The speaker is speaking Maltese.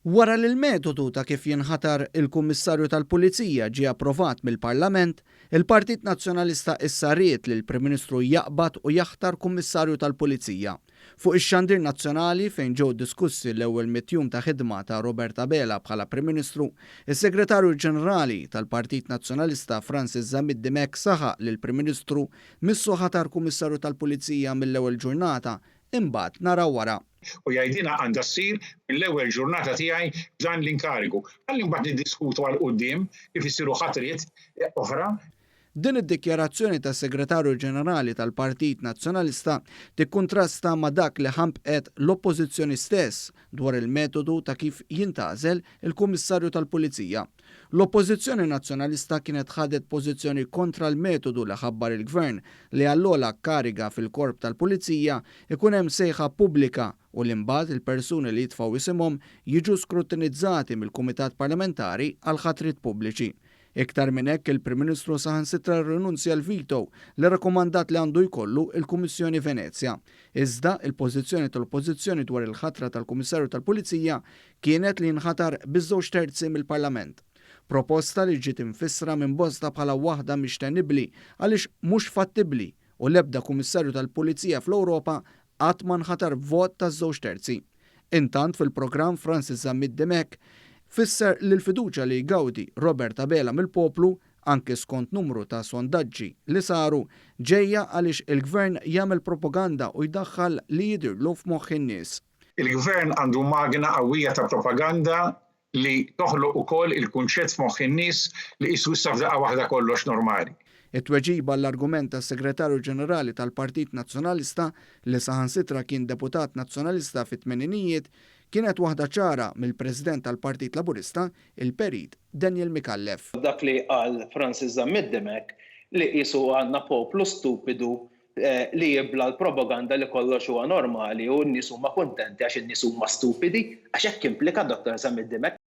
Wara li l-metodu ta' kif jinħatar il-Kummissarju tal-Pulizija ġie approvat mill-Parlament, il-Partit Nazzjonalista issa ried li l-Prim Ministru jaqbad u jaħtar Kummissarju tal-Pulizija. Fuq ix-xandir nazzjonali fejn ġew diskussi l-ewwel mitjum ta' ħidma ta' Robert Abela bħala Prim Ministru, is-Segretarju Ġenerali tal-Partit Nazzjonalista Francis Zamid Dimek saħaq li l-Prim Ministru missu ħatar Kummissarju tal-Pulizija mill-ewwel ġurnata imbagħad naraw wara. U jgħidina għandha ssir mill-ewwel ġurnata tiegħi b'dan l-inkarigu. Ħalli mbagħad niddiskutu għal quddiem kif isiru ħatriet oħra. Din id-dikjarazzjoni tas Segretarju Ġenerali tal-Partit Nazzjonalista tikkuntrasta ma' dak li ħampqet l-Oppożizzjoni stess dwar il-metodu ta' kif jintgħażel il-Kummissarju tal-Pulizija. L-Oppożizzjoni Nazzjonalista kienet ħadet pożizzjoni kontra l-metodu li ħabbar il-Gvern li għallola kariga fil-Korp tal-Pulizija ikun hemm sejħa pubblika u l-imbagħad il-persuni li jitfgħu isimhom jiġu skrutinizzati mill-Kumitat Parlamentari għal ħatriet pubbliċi. Iktar minn hekk il-Prim Ministru saħansitra rrinunzja l-vito li rakkomandat li għandu jkollu il-Kummissjoni Venezja. Iżda il-pożizzjoni tal-Oppożizzjoni dwar il-ħatra tal-Kummissarju tal-Pulizija kienet li jinħatar biż-żewġ terzi mill-Parlament. Proposta li ġiet infissra minn bosta bħala waħda mhix tenibbli għaliex mhux fattibbli u l-ebda Kummissarju tal-Pulizija fl-Ewropa qatt ma nħatar vot taż-żewġ terzi. Intant fil-programm Francis Zamid Dimek fisser li l-fiduċja li jgawdi Robert Abela mill-poplu anke skont numru ta' sondaġġi li saru ġejja għaliex il-Gvern jagħmel propaganda u jdaħħal li jidhirlu f'moħħ in-nies. Il-Gvern għandu magna qawwija ta' propaganda li toħloq ukoll il-kunċett f'moħħ in-nies li qisu issa f'daqqa waħda kollox normali. It-tweġiba l-argument tas-Segretarju Ġenerali tal-Partit Nazzjonalista li saħansitra kien deputat nazzjonalista fit-tmeninijiet kienet waħda ċara mill-President tal-Partit Laburista, il-Perit Daniel Mikallef. Dak li qal Francis Zamid Dimek li qisu għandna poplu stupidu li jibla l-propaganda li kollox huwa normali u n-nies huma kuntenti għax in-nies huma stupidi, għax hekk implika Dr. Zamid Dimek.